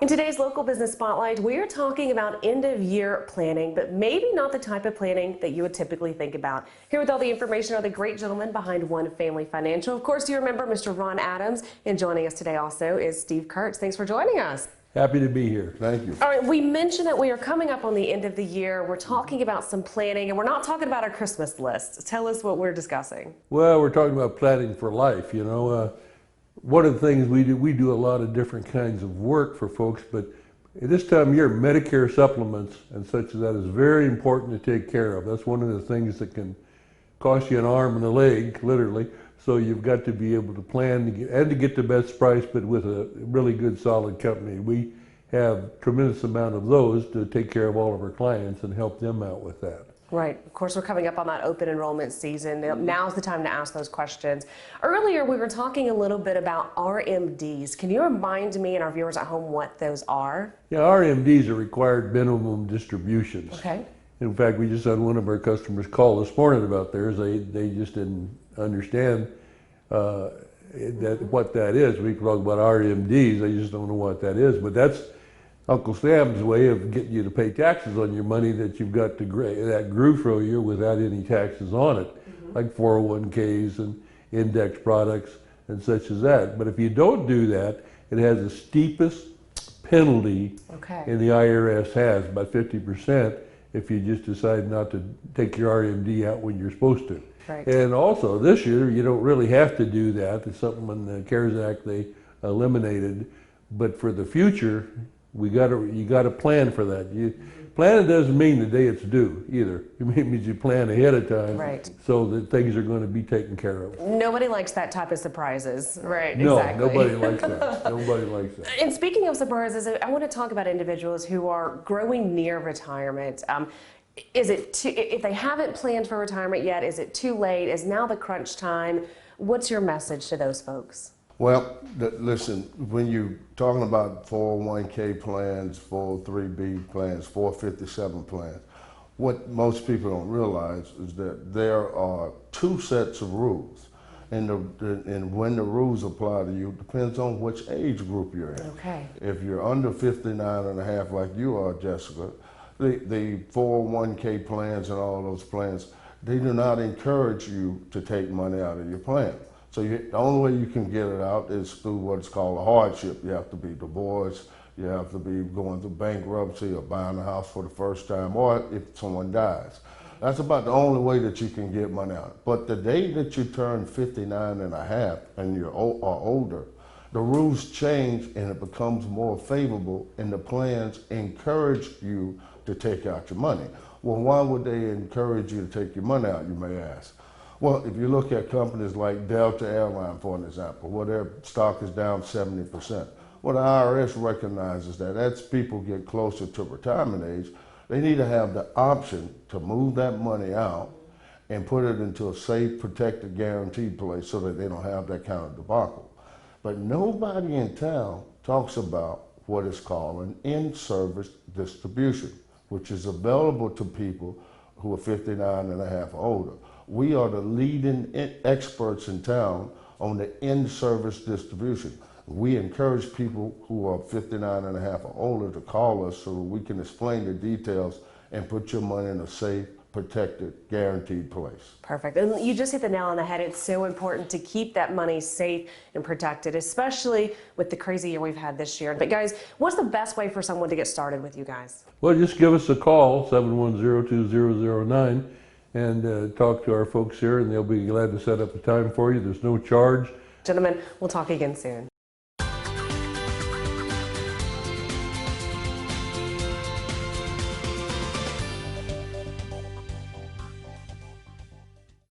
In today's Local Business Spotlight, we're talking about end-of-year planning, but maybe not the type of planning that you would typically think about. Here with all the information are the great gentlemen behind One Family Financial. Of course, you remember Mr. Ron Adams, and joining us today also is Steve Kurtz. Thanks for joining us. Happy to be here. Thank you. All right, we mentioned that we are coming up on the end of the year. We're talking about some planning, and we're not talking about our Christmas list. Tell us what we're discussing. Well, we're talking about planning for life, you know. One of the things we do a lot of different kinds of work for folks, but at this time of year, Medicare supplements and such as that is very important to take care of. That's one of the things that can cost you an arm and a leg, literally. So you've got to be able to plan to get the best price, but with a really good, solid company. We have a tremendous amount of those to take care of all of our clients and help them out with that. Right. Of course, we're coming up on that open enrollment season. Now's the time to ask those questions. Earlier, we were talking a little bit about RMDs. Can you remind me and our viewers at home what those are? Yeah, RMDs are required minimum distributions. Okay. In fact, we just had one of our customers call this morning about theirs. They just didn't understand what that is. We talk about RMDs. They just don't know what that is. But that's Uncle Sam's way of getting you to pay taxes on your money that you've got that grew for a year without any taxes on it, like 401ks and index products and such as that. But if you don't do that, it has the steepest penalty in the IRS has, about 50%, if you just decide not to take your RMD out when you're supposed to. Right. And also this year, you don't really have to do that. It's something in the CARES Act they eliminated. But for the future, you got to plan for that. Planning doesn't mean the day it's due either. It means you plan ahead of time, right, so that things are going to be taken care of. Nobody likes that type of surprises, right? No, exactly. Nobody likes that. Nobody likes that. And speaking of surprises, I want to talk about individuals who are growing near retirement. Is it if they haven't planned for retirement yet? Is it too late? Is now the crunch time? What's your message to those folks? Well, listen, when you're talking about 401k plans, 403b plans, 457 plans, what most people don't realize is that there are two sets of rules. And when the rules apply to you depends on which age group you're in. Okay. If you're under 59 and a half like you are, Jessica, the 401k plans and all those plans, they do not encourage you to take money out of your plan. So the only way you can get it out is through what's called a hardship. You have to be divorced, you have to be going through bankruptcy or buying a house for the first time, or if someone dies. That's about the only way that you can get money out. But the day that you turn 59 and a half and you're older, the rules change and it becomes more favorable and the plans encourage you to take out your money. Well, why would they encourage you to take your money out, you may ask? Well, if you look at companies like Delta Airline, for an example, where their stock is down 70%, well, the IRS recognizes that as people get closer to retirement age, they need to have the option to move that money out and put it into a safe, protected, guaranteed place so that they don't have that kind of debacle. But nobody in town talks about what is called an in-service distribution, which is available to people who are 59 and a half or older. We are the leading experts in town on the in-service distribution. We encourage people who are 59 and a half or older to call us so that we can explain the details and put your money in a safe, protected, guaranteed place. Perfect. And you just hit the nail on the head. It's so important to keep that money safe and protected, especially with the crazy year we've had this year. But guys, what's the best way for someone to get started with you guys? Well, just give us a call, 710-2009, and talk to our folks here, and they'll be glad to set up a time for you. There's no charge. Gentlemen, we'll talk again soon.